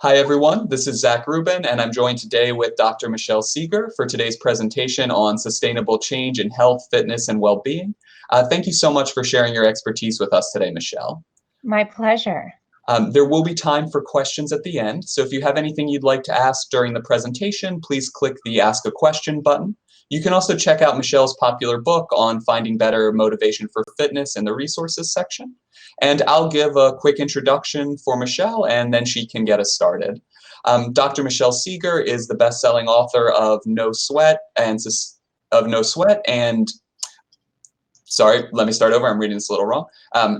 Hi, everyone. This is Zach Rubin, and I'm joined today with Dr. Michelle Segar for today's presentation on sustainable change in health, fitness, and well-being. Thank you so much for sharing your expertise with us today, Michelle. My pleasure. There will be time for questions at the end, so if you have anything you'd like to ask during the presentation, please click the Ask a Question button. You can also check out Michelle's popular book on finding better motivation for fitness in the resources section. And I'll give a quick introduction for Michelle, and then she can get us started. Dr. Michelle Segar is the best-selling author of No Sweat and Sorry, let me start over. I'm reading this a little wrong.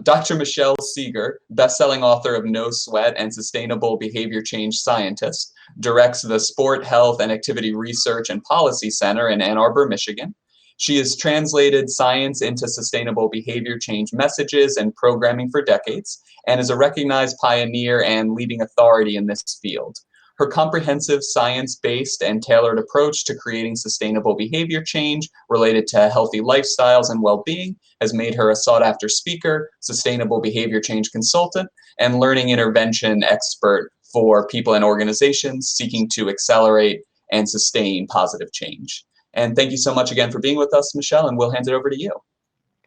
Dr. Michelle Segar, best-selling author of No Sweat and Sustainable Behavior Change Scientist, directs the Sport, Health, and Activity Research and Policy Center in Ann Arbor, Michigan. She has translated science into sustainable behavior change messages and programming for decades, and is a recognized pioneer and leading authority in this field. Her comprehensive science-based and tailored approach to creating sustainable behavior change related to healthy lifestyles and well-being has made her a sought-after speaker, sustainable behavior change consultant, and learning intervention expert for people and organizations seeking to accelerate and sustain positive change. And thank you so much again for being with us, Michelle, and we'll hand it over to you.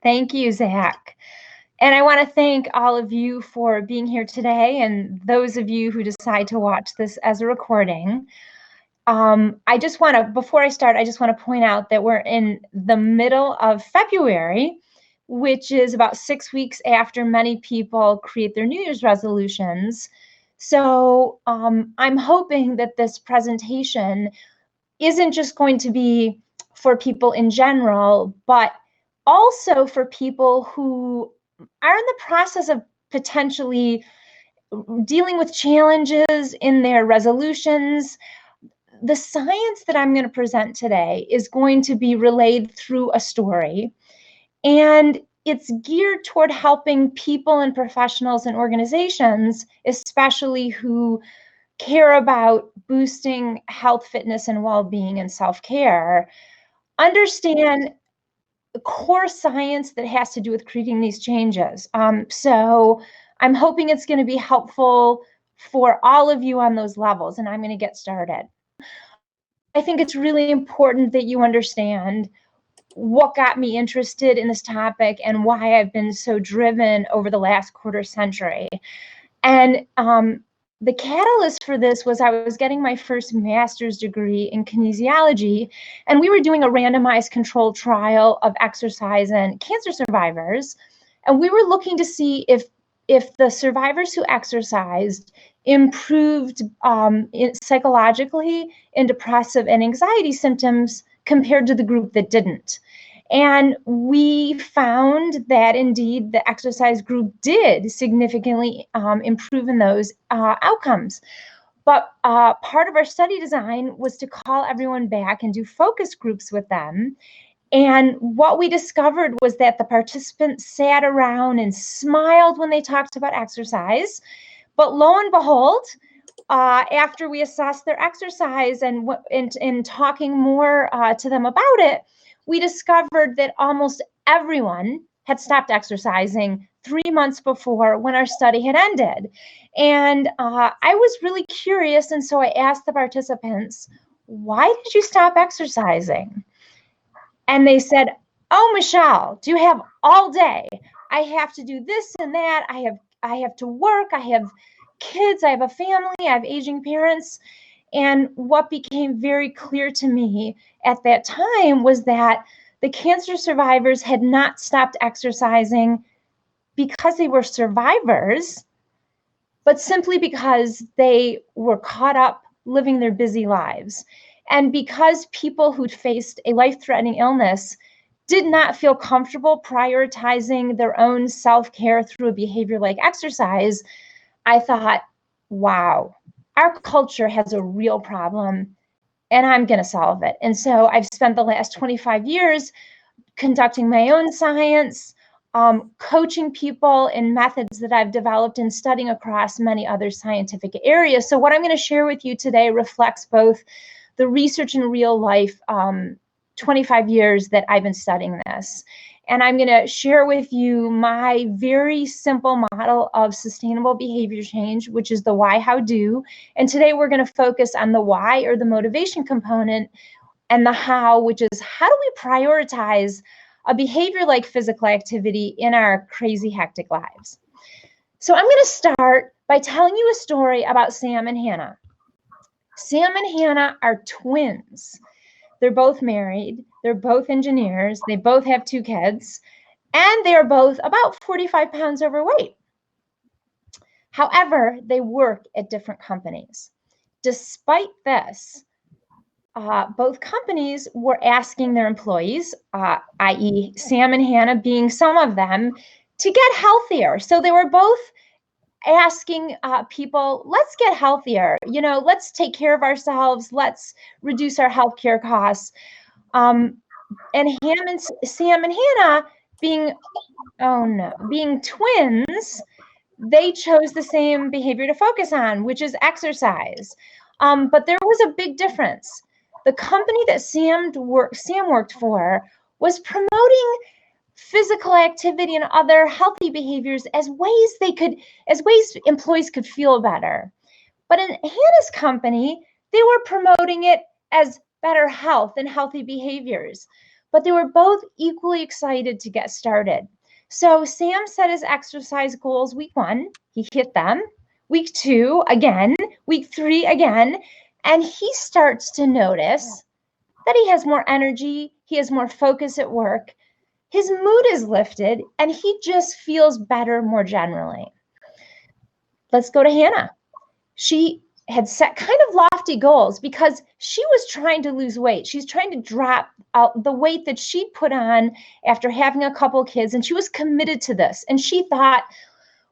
Thank you, Zach. And I want to thank all of you for being here today, and those of you who decide to watch this as a recording. Before I start, I just want to point out that we're in the middle of February, which is about 6 weeks after many people create their New Year's resolutions. So I'm hoping that this presentation isn't just going to be for people in general, but also for people who are in the process of potentially dealing with challenges in their resolutions. The science that I'm going to present today is going to be relayed through a story, and it's geared toward helping people and professionals and organizations, especially who care about boosting health, fitness, and well-being and self-care, understand core science that has to do with creating these changes. So I'm hoping it's going to be helpful for all of you on those levels, and I'm going to get started. I think it's really important that you understand what got me interested in this topic and why I've been so driven over the last quarter century. And the catalyst for this was I was getting my first master's degree in kinesiology, and we were doing a randomized controlled trial of exercise in cancer survivors. And we were looking to see if the survivors who exercised improved psychologically in depressive and anxiety symptoms compared to the group that didn't. And we found that indeed the exercise group did significantly improve in those outcomes. But part of our study design was to call everyone back and do focus groups with them. And what we discovered was that the participants sat around and smiled when they talked about exercise. But lo and behold, after we assessed their exercise and talking more to them about it, we discovered that almost everyone had stopped exercising 3 months before when our study had ended. And I was really curious, and so I asked the participants, why did you stop exercising? And they said, oh, Michelle, do you have all day? I have to do this and that. I have to work. I have kids. I have a family. I have aging parents. And what became very clear to me at that time was that the cancer survivors had not stopped exercising because they were survivors, but simply because they were caught up living their busy lives. And because people who'd faced a life-threatening illness did not feel comfortable prioritizing their own self-care through a behavior like exercise, I thought, wow, our culture has a real problem, and I'm going to solve it. And so I've spent the last 25 years conducting my own science, coaching people in methods that I've developed and studying across many other scientific areas. So what I'm going to share with you today reflects both the research and real life 25 years that I've been studying this. And I'm going to share with you my very simple model of sustainable behavior change, which is the why, how, do. And today we're going to focus on the why, or the motivation component, and the how, which is how do we prioritize a behavior like physical activity in our crazy, hectic lives. So I'm going to start by telling you a story about Sam and Hannah. Sam and Hannah are twins. They're both married. They're both engineers. They both have 2 kids, and they are both about 45 pounds overweight. However, they work at different companies. Despite this, both companies were asking their employees, i.e. Sam and Hannah being some of them, to get healthier. So they were both asking people, let's get healthier, let's take care of ourselves, let's reduce our healthcare costs. And Sam and Hannah being twins, they chose the same behavior to focus on, which is exercise. But there was a big difference. The company that Sam worked for was promoting physical activity and other healthy behaviors as ways employees could feel better. But in Hannah's company, they were promoting it as better health and healthy behaviors. But they were both equally excited to get started. So Sam set his exercise goals week 1, he hit them. Week 2, again. Week 3, again. And he starts to notice that he has more energy, he has more focus at work, his mood is lifted, and he just feels better more generally. Let's go to Hannah. She had set kind of lofty goals because she was trying to lose weight. She's trying to drop out the weight that she put on after having a couple kids, and she was committed to this. And she thought,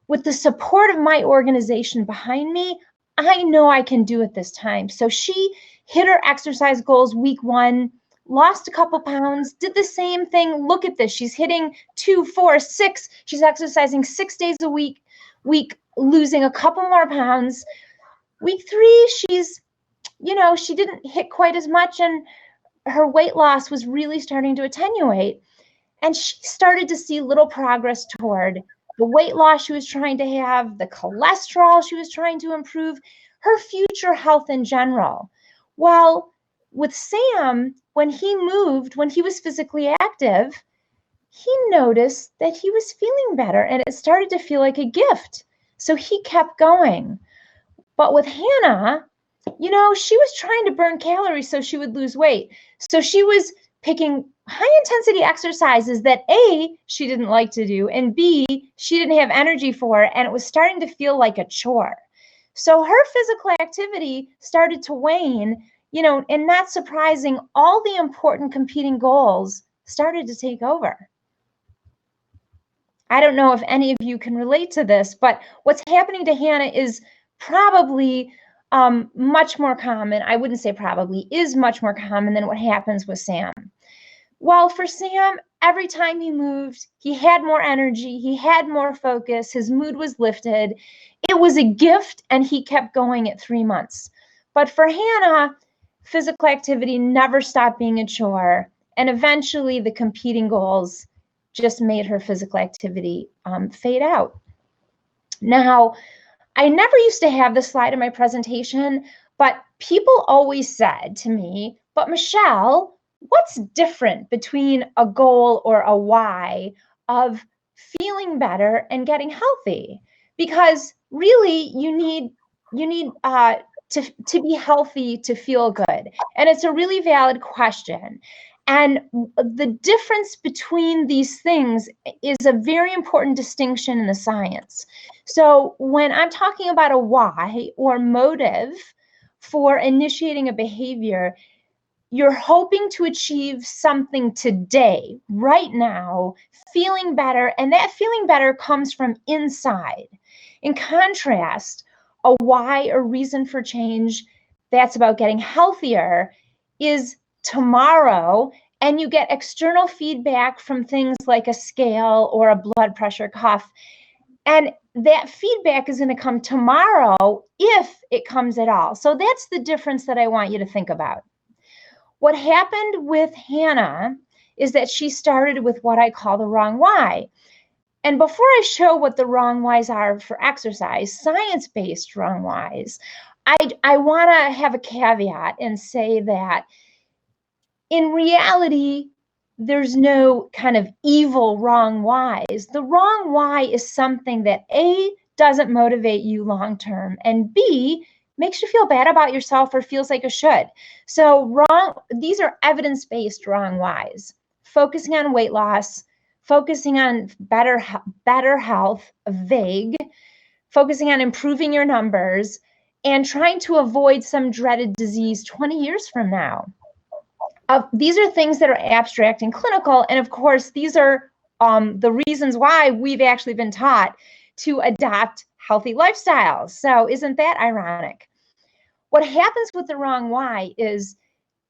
with the support of my organization behind me, I know I can do it this time. So she hit her exercise goals week 1, lost a couple pounds, did the same thing. Look at this. She's hitting 2, 4, 6. She's exercising 6 days a week, losing a couple more pounds. Week 3, she didn't hit quite as much, and her weight loss was really starting to attenuate. And she started to see little progress toward the weight loss she was trying to have, the cholesterol she was trying to improve, her future health in general. Well, with Sam, when he was physically active, he noticed that he was feeling better, and it started to feel like a gift. So he kept going. But with Hannah, she was trying to burn calories so she would lose weight. So she was picking high intensity exercises that A, she didn't like to do, and B, she didn't have energy for, and it was starting to feel like a chore. So her physical activity started to wane, and not surprising, all the important competing goals started to take over. I don't know if any of you can relate to this, but what's happening to Hannah is probably much more common. I wouldn't say probably, is much more common than what happens with Sam. Well, for Sam, every time he moved, he had more energy, he had more focus, his mood was lifted. It was a gift, and he kept going at 3 months. But for Hannah, physical activity never stopped being a chore, and eventually the competing goals just made her physical activity fade out. Now, I never used to have this slide in my presentation, but people always said to me, but Michelle, what's different between a goal or a why of feeling better and getting healthy? Because really, you need to be healthy to feel good. And it's a really valid question. And the difference between these things is a very important distinction in the science. So when I'm talking about a why or motive for initiating a behavior, you're hoping to achieve something today, right now, feeling better, and that feeling better comes from inside. In contrast, a why or reason for change that's about getting healthier is tomorrow, and you get external feedback from things like a scale or a blood pressure cuff. And that feedback is going to come tomorrow if it comes at all. So that's the difference that I want you to think about. What happened with Hannah is that she started with what I call the wrong why. And before I show what the wrong whys are for exercise, science-based wrong whys, I want to have a caveat and say that in reality, there's no kind of evil wrong whys. The wrong why is something that A, doesn't motivate you long term, and B, makes you feel bad about yourself or feels like it should. So these are evidence-based wrong whys. Focusing on weight loss, focusing on better health, vague, focusing on improving your numbers, and trying to avoid some dreaded disease 20 years from now. These are things that are abstract and clinical, and of course, these are the reasons why we've actually been taught to adopt healthy lifestyles. So isn't that ironic? What happens with the wrong why is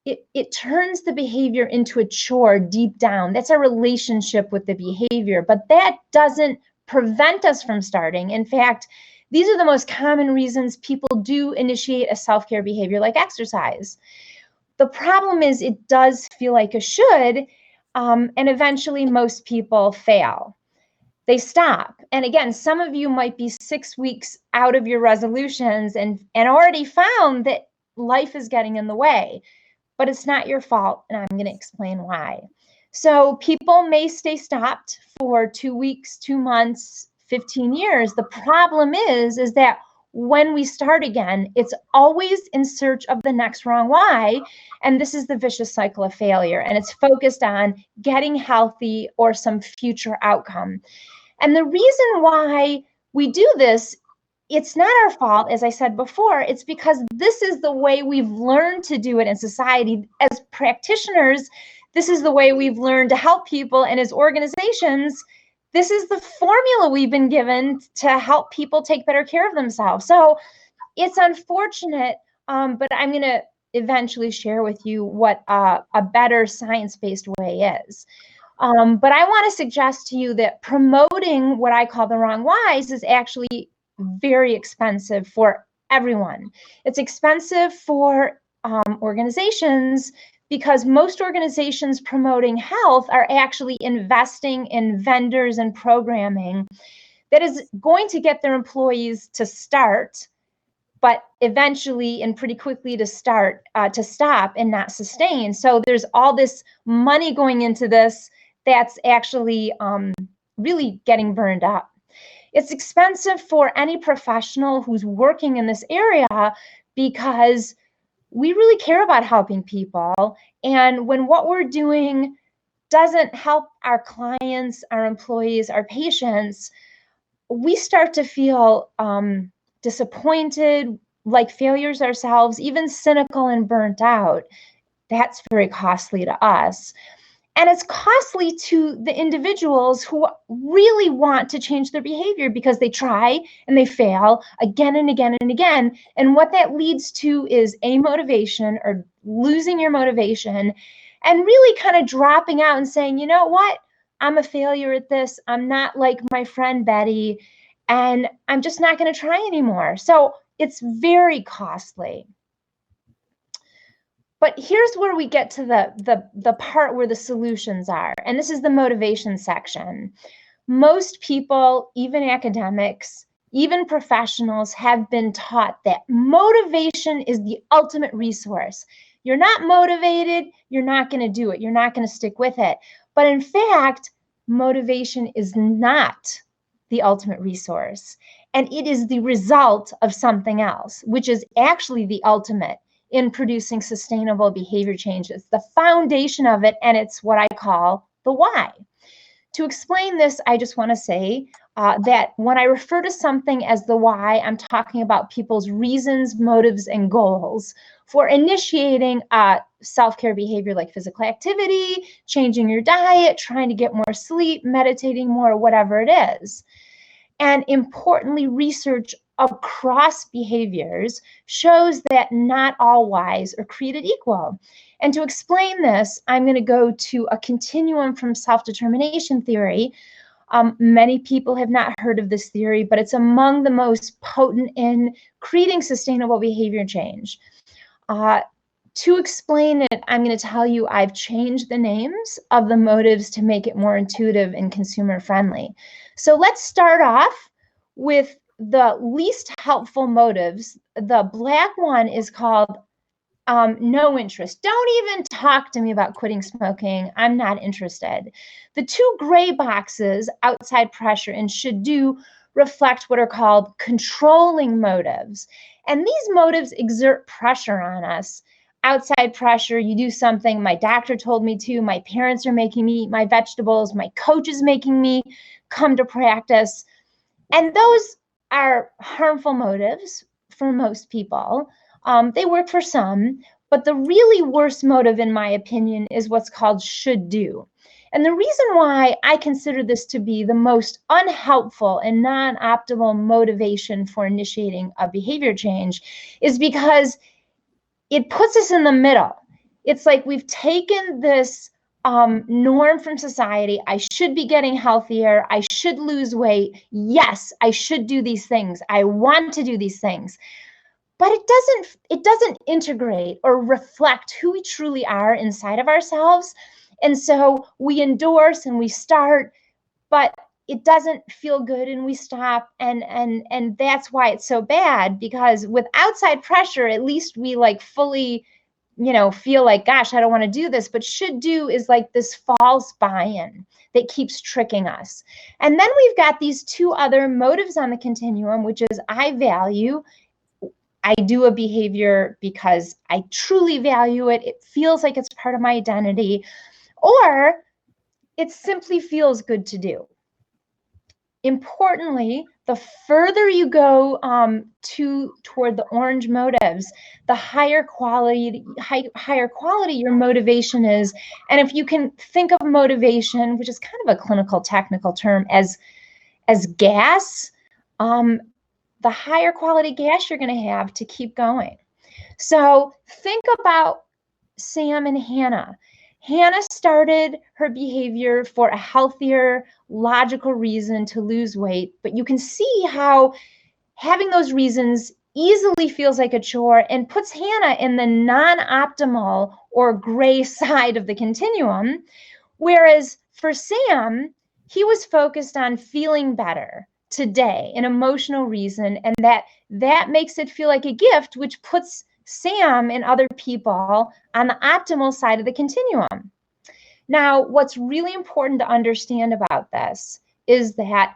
it turns the behavior into a chore deep down. That's a relationship with the behavior, but that doesn't prevent us from starting. In fact, these are the most common reasons people do initiate a self-care behavior like exercise. The problem is it does feel like it should, and eventually most people fail. They stop. And again, some of you might be 6 weeks out of your resolutions and already found that life is getting in the way, but it's not your fault, and I'm going to explain why. So people may stay stopped for 2 weeks, 2 months, 15 years. The problem is that when we start again, it's always in search of the next wrong why, and this is the vicious cycle of failure, and it's focused on getting healthy or some future outcome. And the reason why we do this, it's not our fault, as I said before, it's because this is the way we've learned to do it in society. As practitioners, this is the way we've learned to help people, and as organizations, this is the formula we've been given to help people take better care of themselves. So it's unfortunate, but I'm going to eventually share with you what a better science-based way is. But I want to suggest to you that promoting what I call the wrong whys is actually very expensive for everyone. It's expensive for organizations, because most organizations promoting health are actually investing in vendors and programming that is going to get their employees to start, but eventually and pretty quickly to stop and not sustain. So there's all this money going into this that's actually really getting burned up. It's expensive for any professional who's working in this area because we really care about helping people. And when what we're doing doesn't help our clients, our employees, our patients, we start to feel disappointed, like failures ourselves, even cynical and burnt out. That's very costly to us. And it's costly to the individuals who really want to change their behavior, because they try and they fail again and again and again. And what that leads to is amotivation, or losing your motivation, and really kind of dropping out and saying, you know what, I'm a failure at this. I'm not like my friend Betty, and I'm just not going to try anymore. So it's very costly. But here's where we get to the part where the solutions are. And this is the motivation section. Most people, even academics, even professionals, have been taught that motivation is the ultimate resource. You're not motivated, you're not going to do it. You're not going to stick with it. But in fact, motivation is not the ultimate resource. And it is the result of something else, which is actually the ultimate in producing sustainable behavior changes. The foundation of it, and it's what I call the why. To explain this, I just want to say that when I refer to something as the why, I'm talking about people's reasons, motives, and goals for initiating self-care behavior like physical activity, changing your diet, trying to get more sleep, meditating more, whatever it is. And importantly, research across behaviors shows that not all whys are created equal. And to explain this, I'm going to go to a continuum from self-determination theory. Many people have not heard of this theory, but it's among the most potent in creating sustainable behavior change. To explain it, I'm going to tell you I've changed the names of the motives to make it more intuitive and consumer friendly. So let's start off with the least helpful motives. The black one is called no interest. Don't even talk to me about quitting smoking. I'm not interested. The two gray boxes, outside pressure and should do, reflect what are called controlling motives. And these motives exert pressure on us. Outside pressure, you do something, my doctor told me to, my parents are making me eat my vegetables, my coach is making me come to practice. And those are harmful motives for most people. They work for some, but the really worst motive, in my opinion, is what's called should do. And the reason why I consider this to be the most unhelpful and non-optimal motivation for initiating a behavior change is because it puts us in the middle. It's like we've taken this norm from society. I should be getting healthier. I should lose weight. Yes, I should do these things. I want to do these things. But it doesn't integrate or reflect who we truly are inside of ourselves. And so we endorse and we start, but it doesn't feel good and we stop. And that's why it's so bad, because with outside pressure, at least we like fully, feel like, gosh, I don't want to do this. But should do is like this false buy-in that keeps tricking us. And then we've got these two other motives on the continuum, which is I value. I do a behavior because I truly value it. It feels like it's part of my identity, or it simply feels good to do. Importantly, the further you go toward the orange motives, the higher quality your motivation is. And if you can think of motivation, which is kind of a clinical technical term, as gas, the higher quality gas you're going to have to keep going. So think about Sam and Hannah. Hannah started her behavior for a healthier, logical reason to lose weight, but you can see how having those reasons easily feels like a chore and puts Hannah in the non-optimal or gray side of the continuum. Whereas for Sam, he was focused on feeling better today, an emotional reason, and that makes it feel like a gift, which puts Sam and other people on the optimal side of the continuum. Now, what's really important to understand about this is that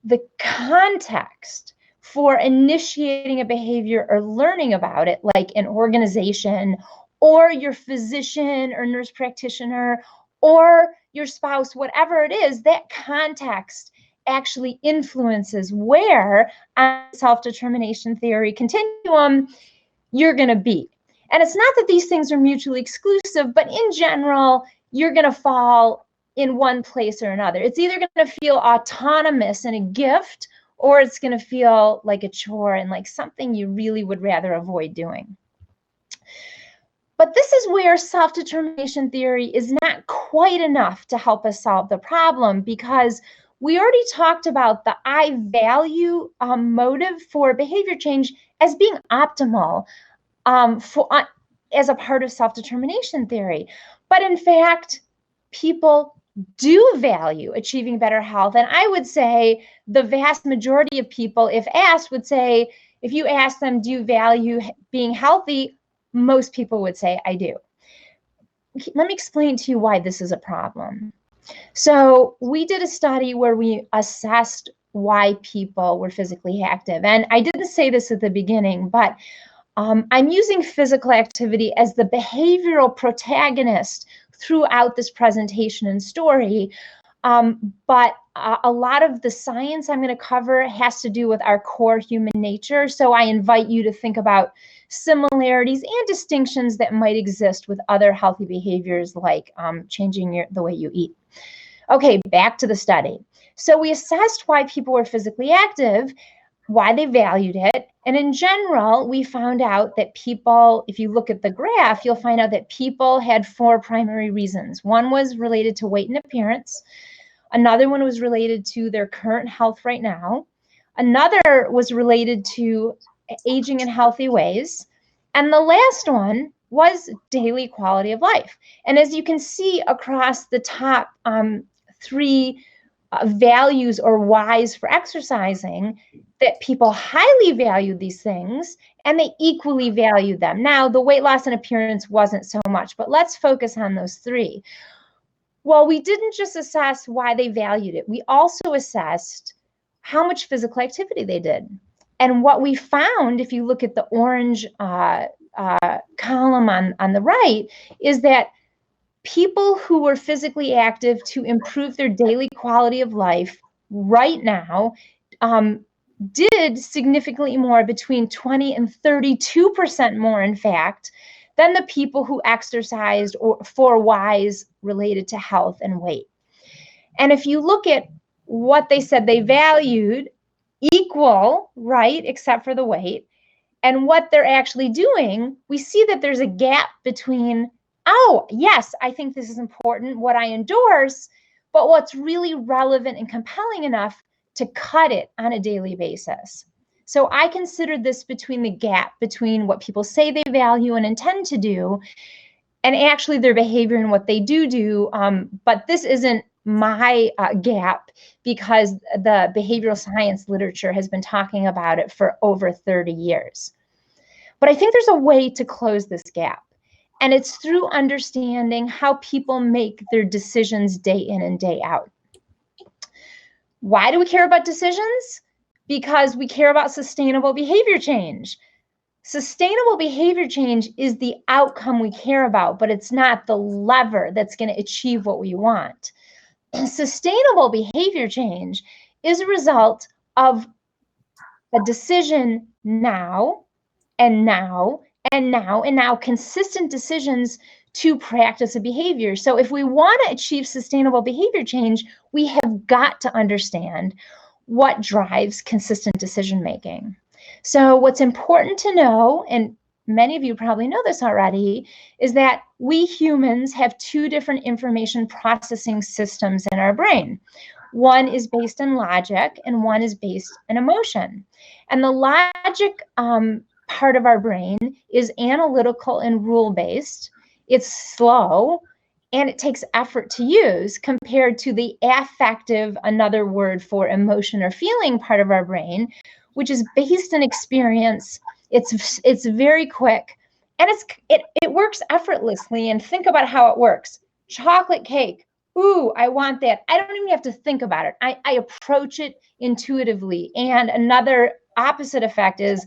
the context for initiating a behavior or learning about it, like an organization or your physician or nurse practitioner or your spouse, whatever it is, that context actually influences where on self-determination theory continuum you're going to be. And it's not that these things are mutually exclusive, but in general, you're going to fall in one place or another. It's either going to feel autonomous and a gift, or it's going to feel like a chore and like something you really would rather avoid doing. But this is where self-determination theory is not quite enough to help us solve the problem, because we already talked about the I value motive for behavior change as being optimal as a part of self-determination theory. But in fact, people do value achieving better health. And I would say the vast majority of people, if asked, would say, if you ask them, do you value being healthy? Most people would say, I do. Let me explain to you why this is a problem. So we did a study where we assessed why people were physically active. And I didn't say this at the beginning, but I'm using physical activity as the behavioral protagonist throughout this presentation and story. But a lot of the science I'm going to cover has to do with our core human nature. So I invite you to think about similarities and distinctions that might exist with other healthy behaviors, like changing the way you eat. Okay, back to the study. So we assessed why people were physically active, why they valued it. And in general, we found out that people, if you look at the graph, you'll find out that people had 4 primary reasons. One was related to weight and appearance. Another one was related to their current health right now. Another was related to aging in healthy ways. And the last one was daily quality of life. And as you can see across the top three values or whys for exercising, that people highly value these things and they equally value them. Now, the weight loss and appearance wasn't so much, but let's focus on those three. Well, we didn't just assess why they valued it. We also assessed how much physical activity they did. And what we found, if you look at the orange column on the right, is that people who were physically active to improve their daily quality of life right now did significantly more, between 20 and 32% more, in fact, than the people who exercised for whys related to health and weight. And if you look at what they said they valued, equal, right, except for the weight, and what they're actually doing, we see that there's a gap between, oh, yes, I think this is important, what I endorse, but what's really relevant and compelling enough to cut it on a daily basis. So I consider this between the gap between what people say they value and intend to do and actually their behavior and what they do. But this isn't my gap, because the behavioral science literature has been talking about it for over 30 years. But I think there's a way to close this gap, and it's through understanding how people make their decisions day in and day out. Why do we care about decisions? Because we care about sustainable behavior change. Sustainable behavior change is the outcome we care about, but it's not the lever that's going to achieve what we want. Sustainable behavior change is a result of a decision now and now and now and now, consistent decisions to practice a behavior. So if we want to achieve sustainable behavior change, we have got to understand what drives consistent decision making. So what's important to know, and many of you probably know this already, is that we humans have two different information processing systems in our brain. One is based in logic and one is based in emotion. And the logic part of our brain is analytical and rule-based. It's slow and it takes effort to use, compared to the affective, another word for emotion or feeling part of our brain, which is based in experience. It's very quick, and it works effortlessly. And think about how it works. Chocolate cake. Ooh, I want that. I don't even have to think about it. I approach it intuitively. And another opposite effect is,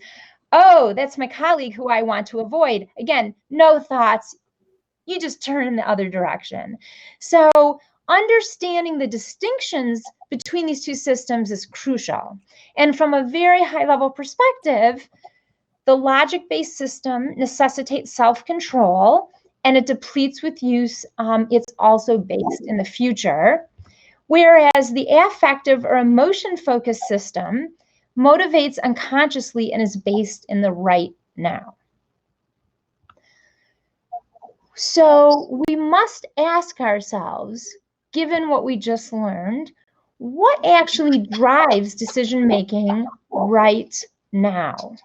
oh, that's my colleague who I want to avoid. Again, no thoughts. You just turn in the other direction. So understanding the distinctions between these two systems is crucial. And from a very high level perspective, the logic-based system necessitates self-control, and it depletes with use. It's also based in the future. Whereas the affective or emotion-focused system motivates unconsciously and is based in the right now. So we must ask ourselves, given what we just learned, what actually drives decision-making right now?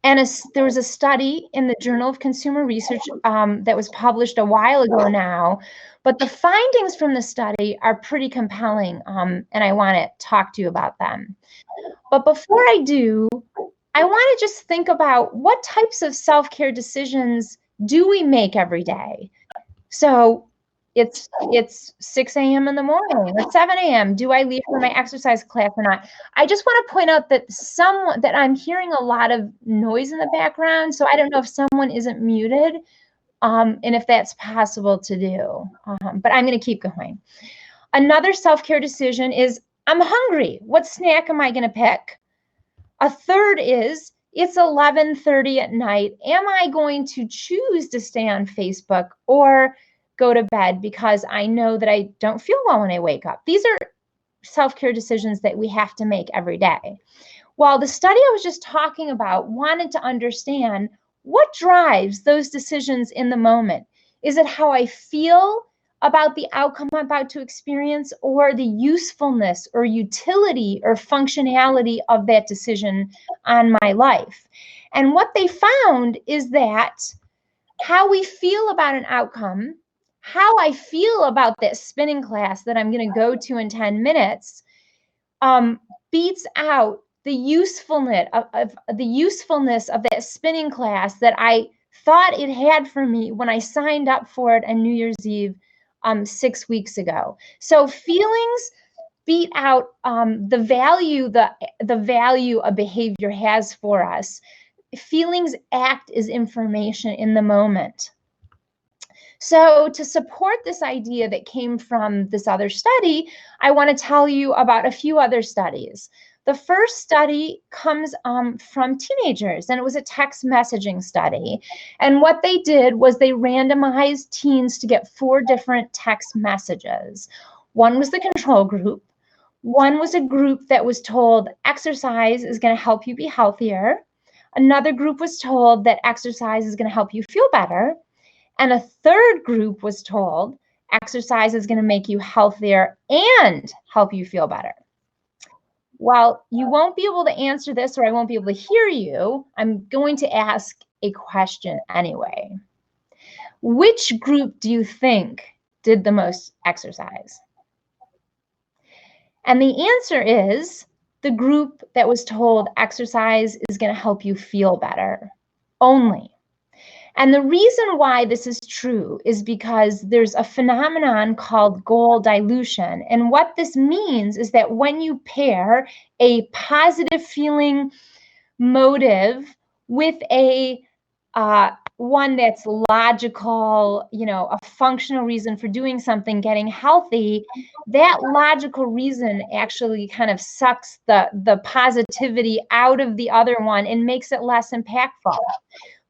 And there was a study in the Journal of Consumer Research that was published a while ago now, but the findings from the study are pretty compelling, and I want to talk to you about them. But before I do, I want to just think about what types of self-care decisions do we make every day? So it's 6 a.m. in the morning or 7 a.m. Do I leave for my exercise class or not? I just want to point out that I'm hearing a lot of noise in the background, so I don't know if someone isn't muted, and if that's possible to do. But I'm going to keep going. Another self-care decision is, I'm hungry. What snack am I going to pick? A third is, it's 11:30 at night. Am I going to choose to stay on Facebook or go to bed because I know that I don't feel well when I wake up? These are self-care decisions that we have to make every day. Well, the study I was just talking about wanted to understand what drives those decisions in the moment. Is it how I feel about the outcome I'm about to experience, or the usefulness or utility or functionality of that decision on my life? And what they found is that how we feel about an outcome, how I feel about that spinning class that I'm going to go to in 10 minutes, beats out the usefulness of that spinning class that I thought it had for me when I signed up for it on New Year's Eve 6 weeks ago. So feelings beat out the value a behavior has for us. Feelings act as information in the moment. So to support this idea that came from this other study, I want to tell you about a few other studies. The first study comes from teenagers, and it was a text messaging study. And what they did was they randomized teens to get 4 different text messages. One was the control group. One was a group that was told exercise is going to help you be healthier. Another group was told that exercise is going to help you feel better. And a third group was told exercise is going to make you healthier and help you feel better. Well, you won't be able to answer this, or I won't be able to hear you. I'm going to ask a question anyway. Which group do you think did the most exercise? And the answer is the group that was told exercise is going to help you feel better only. And the reason why this is true is because there's a phenomenon called goal dilution. And what this means is that when you pair a positive feeling motive with a one that's logical, a functional reason for doing something, getting healthy, that logical reason actually kind of sucks the positivity out of the other one and makes it less impactful.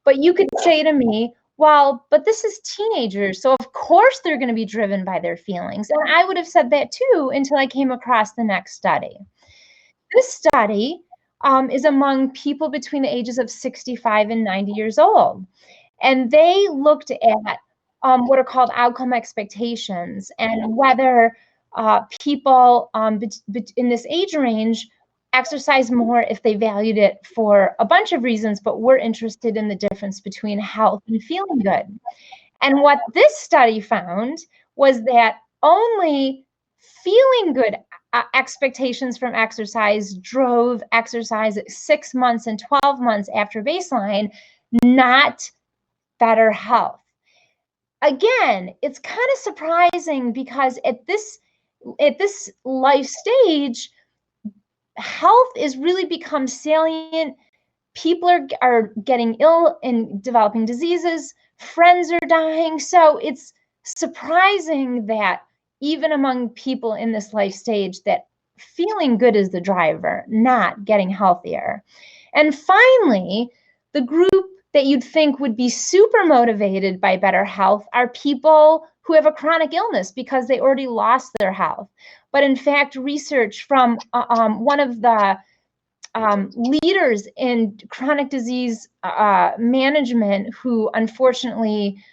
But you could say to me, well, but this is teenagers, so of course they're going to be driven by their feelings. And I would have said that too until I came across the next study. This study is among people between the ages of 65 and 90 years old. And they looked at what are called outcome expectations and whether people in this age range exercise more if they valued it for a bunch of reasons, but we're interested in the difference between health and feeling good. And what this study found was that only feeling good expectations from exercise drove exercise at 6 months and 12 months after baseline, not better health. Again, it's kind of surprising because at this life stage, health is really become salient. People are getting ill and developing diseases. Friends are dying. So it's surprising that even among people in this life stage that feeling good is the driver, not getting healthier. And finally, the group that you'd think would be super motivated by better health are people who have a chronic illness because they already lost their health. But in fact, research from one of the leaders in chronic disease management, who unfortunately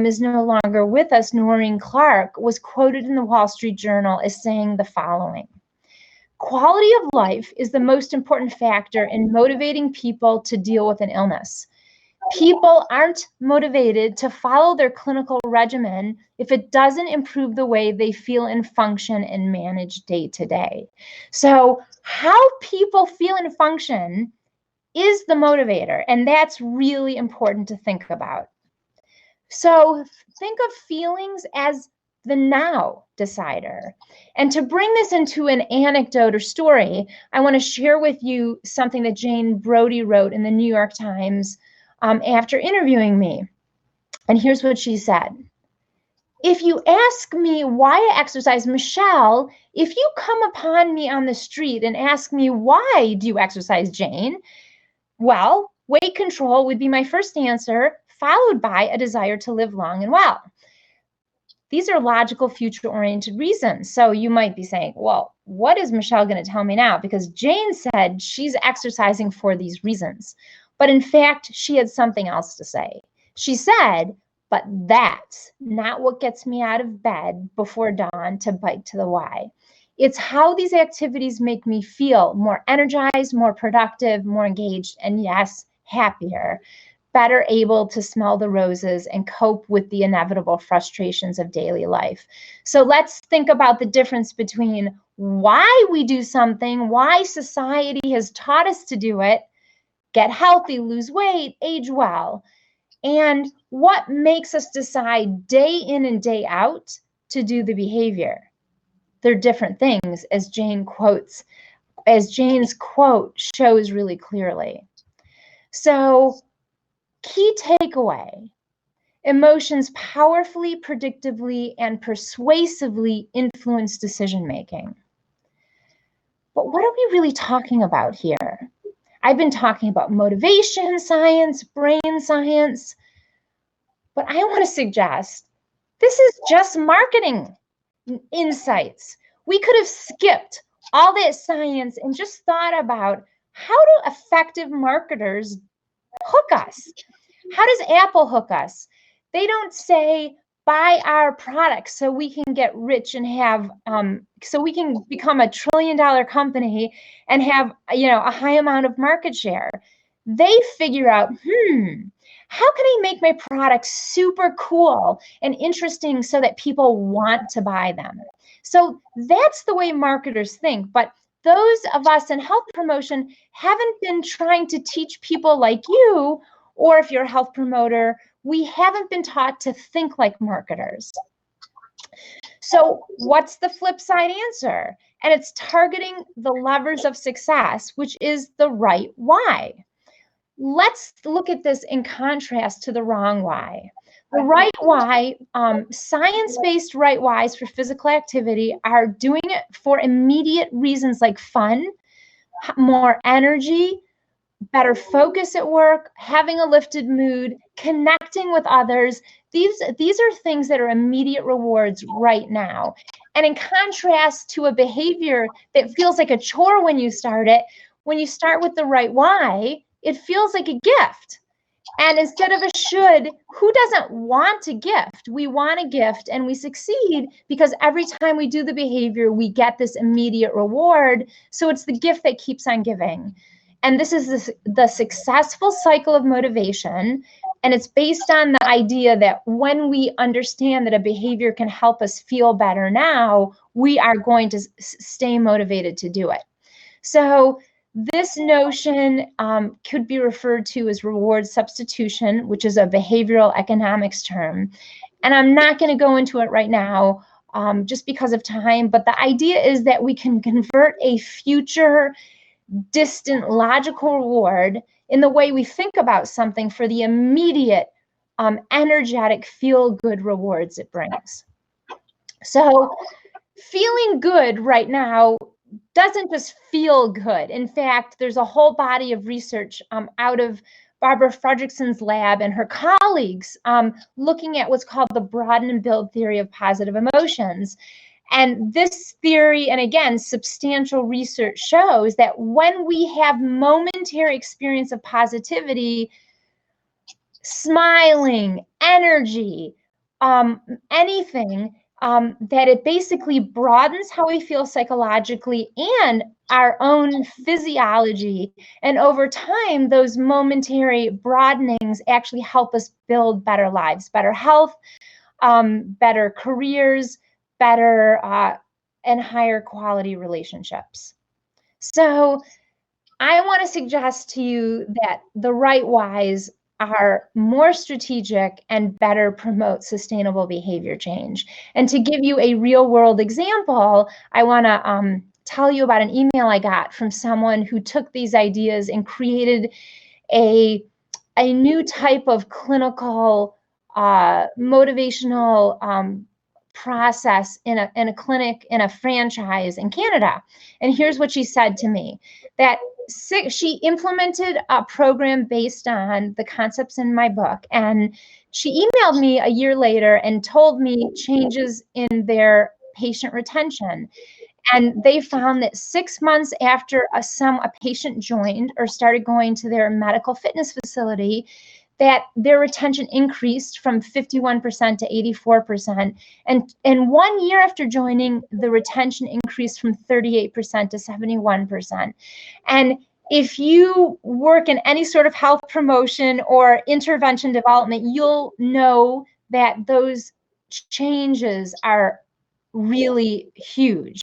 is no longer with us, Noreen Clark, was quoted in the Wall Street Journal as saying the following: "Quality of life is the most important factor in motivating people to deal with an illness. People aren't motivated to follow their clinical regimen if it doesn't improve the way they feel and function and manage day to day." So how people feel and function is the motivator, and that's really important to think about. So think of feelings as the now decider. And to bring this into an anecdote or story, I want to share with you something that Jane Brody wrote in the New York Times after interviewing me. And here's what she said: "If you ask me why I exercise, Michelle, if you come upon me on the street and ask me, why do you exercise, Jane? Well, weight control would be my first answer, followed by a desire to live long and well." These are logical, future-oriented reasons. So you might be saying, well, what is Michelle going to tell me now? Because Jane said she's exercising for these reasons. But in fact, she had something else to say. She said, but that's not what gets me out of bed before dawn to bike to the Y. It's how these activities make me feel more energized, more productive, more engaged, and yes, happier. better able to smell the roses and cope with the inevitable frustrations of daily life. So let's think about the difference between why we do something, why society has taught us to do it, get healthy, lose weight, age well, and what makes us decide day in and day out to do the behavior. They're different things, as Jane's quote shows really clearly. So, key takeaway: emotions powerfully, predictably, and persuasively influence decision making. But what are we really talking about here? I've been talking about motivation science, brain science, but I want to suggest this is just marketing insights. We could have skipped all that science and just thought about, how do effective marketers hook us? How does Apple hook us? They don't say, buy our products so we can get rich and have, so we can become $1 trillion company and have, a high amount of market share. They figure out, how can I make my products super cool and interesting so that people want to buy them? So that's the way marketers think. But those of us in health promotion haven't been trying to teach people like you, or if you're a health promoter, we haven't been taught to think like marketers. So what's the flip side answer? And it's targeting the levers of success, which is the right why. Let's look at this in contrast to the wrong why. The right why, science-based right whys for physical activity are doing it for immediate reasons like fun, more energy, better focus at work, having a lifted mood, connecting with others. These are things that are immediate rewards right now. And in contrast to a behavior that feels like a chore when you start it, when you start with the right why, it feels like a gift. And instead of a should, who doesn't want a gift? We want a gift, and we succeed because every time we do the behavior, we get this immediate reward. So it's the gift that keeps on giving. And this is the successful cycle of motivation. And it's based on the idea that when we understand that a behavior can help us feel better now, we are going to stay motivated to do it. So this notion could be referred to as reward substitution, which is a behavioral economics term. And I'm not going to go into it right now just because of time, but the idea is that we can convert a future distant logical reward in the way we think about something for the immediate energetic feel-good rewards it brings. So feeling good right now doesn't just feel good. In fact, there's a whole body of research out of Barbara Fredrickson's lab and her colleagues looking at what's called the broaden and build theory of positive emotions. And this theory, and again, substantial research shows that when we have momentary experience of positivity, smiling, energy, anything, that it basically broadens how we feel psychologically and our own physiology. And over time, those momentary broadenings actually help us build better lives, better health, better careers, better and higher quality relationships. So I want to suggest to you that the right whys are more strategic and better promote sustainable behavior change. And to give you a real world example, I want to tell you about an email I got from someone who took these ideas and created a new type of clinical motivational process in a clinic, in a franchise in Canada. And here's what she said to me, that she implemented a program based on the concepts in my book. And she emailed me a year later and told me changes in their patient retention. And they found that 6 months after a patient joined or started going to their medical fitness facility, that their retention increased from 51% to 84%. And 1 year after joining, the retention increased from 38% to 71%. And If you work in any sort of health promotion or intervention development, you'll know that those changes are really huge.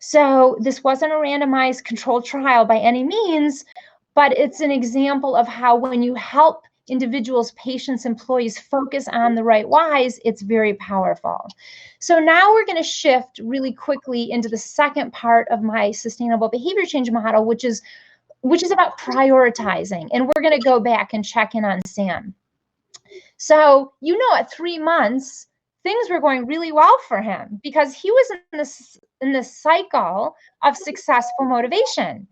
So this wasn't a randomized controlled trial by any means, but it's an example of how when you help individuals, patients, employees focus on the right whys, it's very powerful. So now we're going to shift really quickly into the second part of my sustainable behavior change model, which is about prioritizing. And we're going to go back and check in on Sam. So, at 3 months, things were going really well for him because he was in this cycle of successful motivation.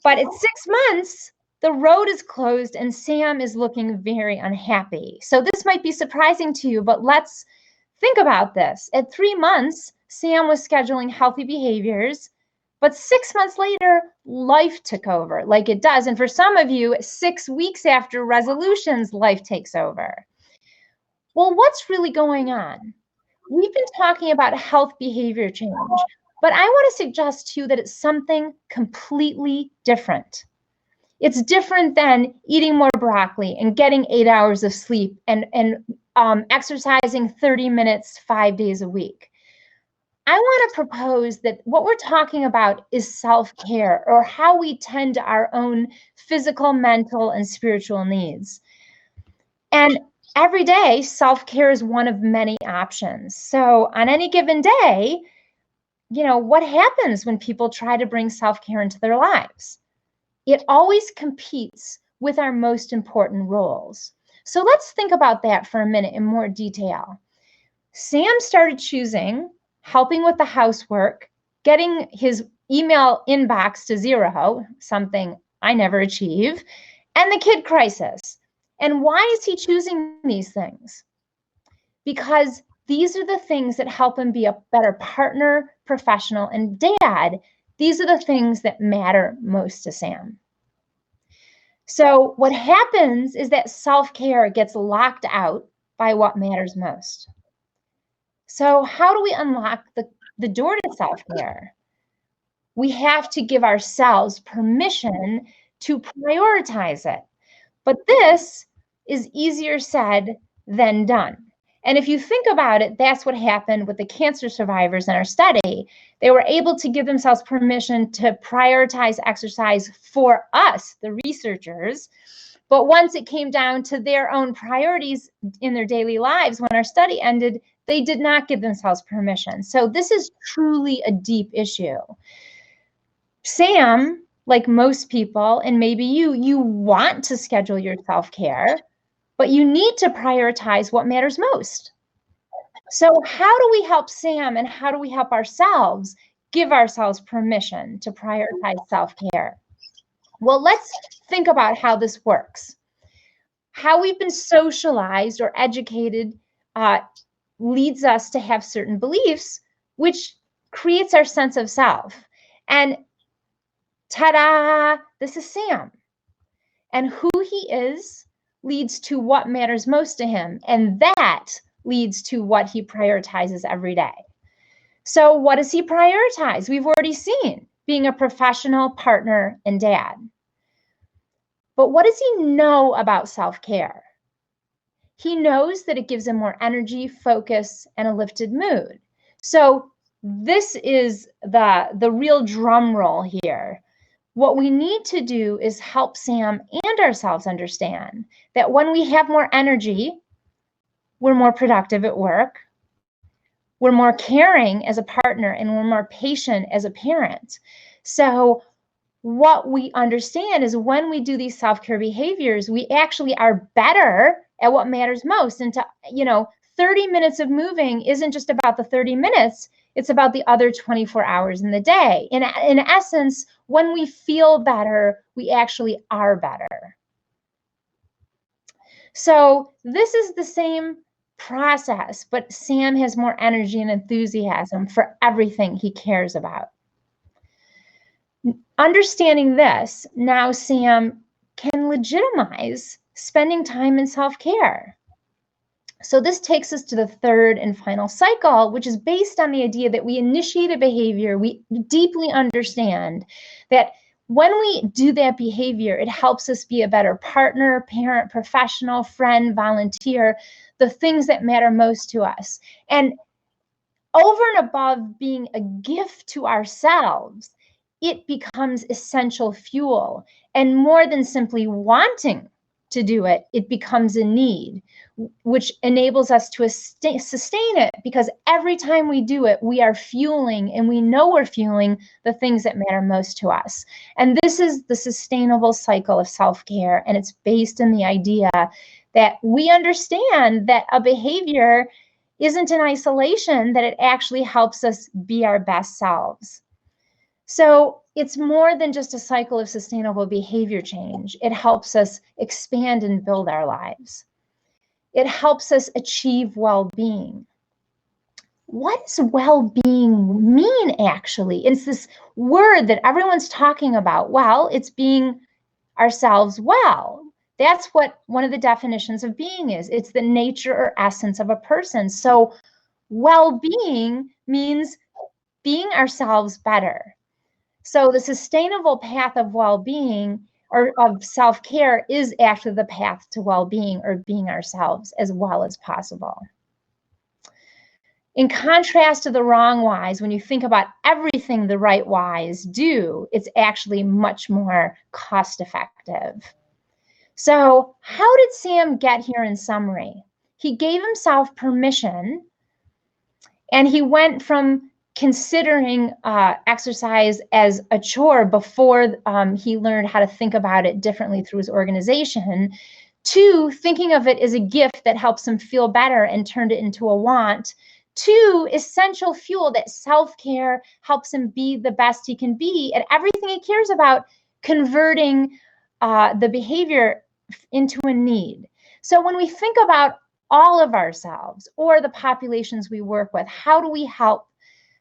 But at 6 months, the road is closed and Sam is looking very unhappy. So this might be surprising to you, but let's think about this. At 3 months, Sam was scheduling healthy behaviors, but 6 months later, life took over like it does. And for some of you, 6 weeks after resolutions, life takes over. Well, what's really going on? We've been talking about health behavior change, but I want to suggest to you that it's something completely different. It's different than eating more broccoli and getting 8 hours of sleep and exercising 30 minutes 5 days a week. I want to propose that what we're talking about is self-care, or how we tend to our own physical, mental, and spiritual needs. And every day, self-care is one of many options. So on any given day, what happens when people try to bring self-care into their lives? It always competes with our most important roles. So let's think about that for a minute in more detail. Sam started choosing helping with the housework, getting his email inbox to 0, something I never achieve, and the kid crisis. And why is he choosing these things? Because these are the things that help him be a better partner, professional, and dad. These are the things that matter most to Sam. So what happens is that self-care gets locked out by what matters most. So how do we unlock the door to self-care? We have to give ourselves permission to prioritize it. But this is easier said than done. And if you think about it, that's what happened with the cancer survivors in our study. They were able to give themselves permission to prioritize exercise for us, the researchers. But once it came down to their own priorities in their daily lives, when our study ended, they did not give themselves permission. So this is truly a deep issue. Sam, like most people, and maybe you want to schedule your self-care, but you need to prioritize what matters most. So how do we help Sam, and how do we help ourselves give ourselves permission to prioritize self-care? Well, let's think about how this works. How we've been socialized or educated leads us to have certain beliefs, which creates our sense of self. And ta-da, this is Sam. And who he is leads to what matters most to him. And that leads to what he prioritizes every day. So what does he prioritize? We've already seen being a professional, partner, and dad. But what does he know about self-care? He knows that it gives him more energy, focus, and a lifted mood. So this is the real drum roll here. What we need to do is help Sam and ourselves understand that when we have more energy, we're more productive at work, we're more caring as a partner, and we're more patient as a parent. So what we understand is when we do these self-care behaviors, we actually are better at what matters most. And 30 minutes of moving isn't just about the 30 minutes, it's about the other 24 hours in the day. In essence, when we feel better, we actually are better. So this is the same process, but Sam has more energy and enthusiasm for everything he cares about. Understanding this, now Sam can legitimize spending time in self-care. So this takes us to the third and final cycle, which is based on the idea that we initiate a behavior. We deeply understand that when we do that behavior, it helps us be a better partner, parent, professional, friend, volunteer, the things that matter most to us. And over and above being a gift to ourselves, it becomes essential fuel. And more than simply wanting to do it, it becomes a need, which enables us to sustain it, because every time we do it, we are fueling, and we know we're fueling the things that matter most to us. And this is the sustainable cycle of self-care, and it's based in the idea that we understand that a behavior isn't in isolation, that it actually helps us be our best selves. So it's more than just a cycle of sustainable behavior change. It helps us expand and build our lives. It helps us achieve well-being. What does well-being mean, actually? It's this word that everyone's talking about. Well, it's being ourselves well. That's what one of the definitions of being is. It's the nature or essence of a person. So well-being means being ourselves better. So the sustainable path of well-being or of self-care is actually the path to well-being, or being ourselves as well as possible. In contrast to the wrong whys, when you think about everything the right whys do, it's actually much more cost-effective. So how did Sam get here in summary? He gave himself permission, and he went from considering exercise as a chore before he learned how to think about it differently through his organization, to thinking of it as a gift that helps him feel better and turned it into a want, to essential fuel that self-care helps him be the best he can be at everything he cares about, converting the behavior into a need. So when we think about all of ourselves or the populations we work with, how do we help?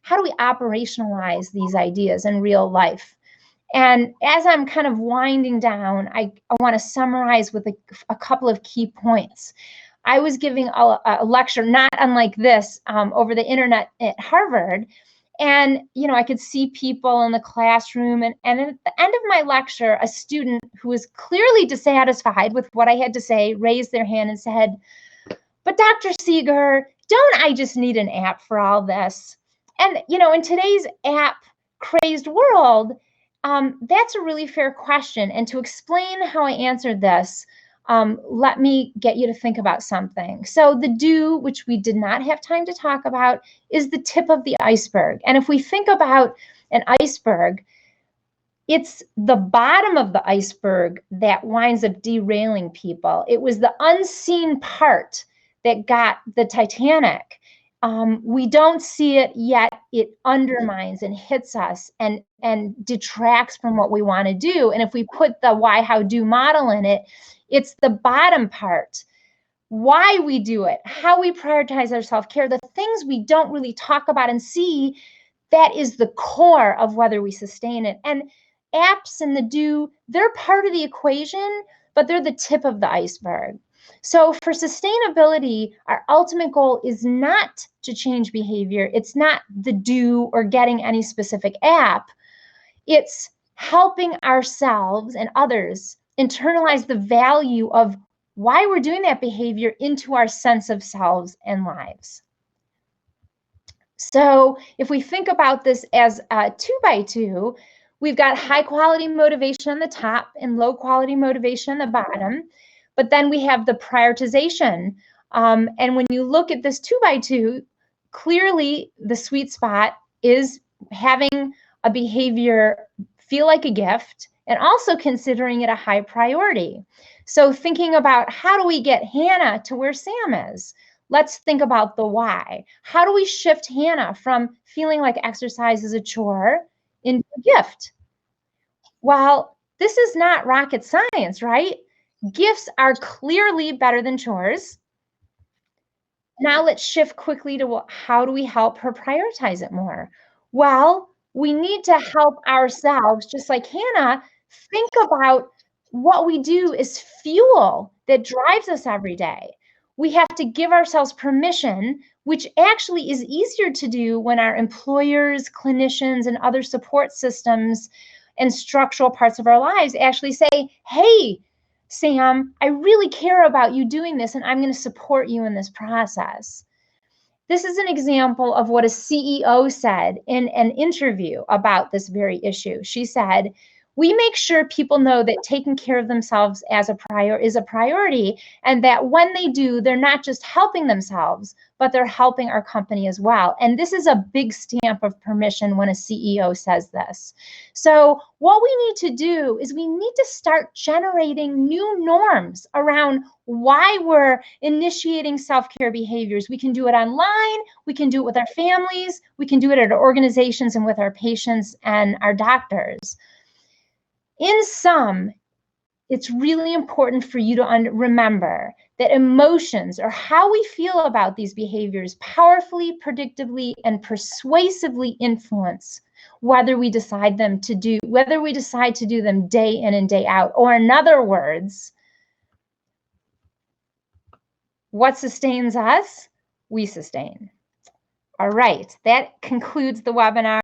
How do we operationalize these ideas in real life? And as I'm kind of winding down, I want to summarize with a couple of key points. I was giving a lecture, not unlike this, over the internet at Harvard. And, I could see people in the classroom. And at the end of my lecture, a student who was clearly dissatisfied with what I had to say raised their hand and said, "But Dr. Segar, don't I just need an app for all this?" And, in today's app crazed world, that's a really fair question. And to explain how I answered this, let me get you to think about something. So the do, which we did not have time to talk about, is the tip of the iceberg. And if we think about an iceberg, it's the bottom of the iceberg that winds up derailing people. It was the unseen part that got the Titanic. We don't see it yet. It undermines and hits us and detracts from what we want to do. And if we put the why, how, do model in it, it's the bottom part. Why we do it, how we prioritize our self-care, the things we don't really talk about and see, that is the core of whether we sustain it. And apps and the do, they're part of the equation, but they're the tip of the iceberg. So for sustainability, our ultimate goal is not to change behavior. It's not the do or getting any specific app. It's helping ourselves and others internalize the value of why we're doing that behavior into our sense of selves and lives. So if we think about this as a 2x2, we've got high quality motivation on the top and low quality motivation on the bottom. But then we have the prioritization. And when you look at this 2x2, clearly the sweet spot is having a behavior feel like a gift and also considering it a high priority. So thinking about, how do we get Hannah to where Sam is? Let's think about the why. How do we shift Hannah from feeling like exercise is a chore into a gift? Well, this is not rocket science, right? Gifts are clearly better than chores. Now let's shift quickly to how do we help her prioritize it more? Well, we need to help ourselves, just like Hannah, think about what we do is fuel that drives us every day. we have to give ourselves permission, which actually is easier to do when our employers, clinicians, and other support systems and structural parts of our lives actually say, hey, Sam, I really care about you doing this, and I'm going to support you in this process. This is an example of what a CEO said in an interview about this very issue. She said, we make sure people know that taking care of themselves is a priority, and that when they do, they're not just helping themselves, but they're helping our company as well. And this is a big stamp of permission when a CEO says this. So what we need to do is we need to start generating new norms around why we're initiating self-care behaviors. We can do it online, we can do it with our families, we can do it at our organizations and with our patients and our doctors. In sum, it's really important for you to remember that emotions, or how we feel about these behaviors, powerfully, predictably, and persuasively influence whether we decide to do them day in and day out. Or in other words, what sustains us, we sustain. All right, that concludes the webinar.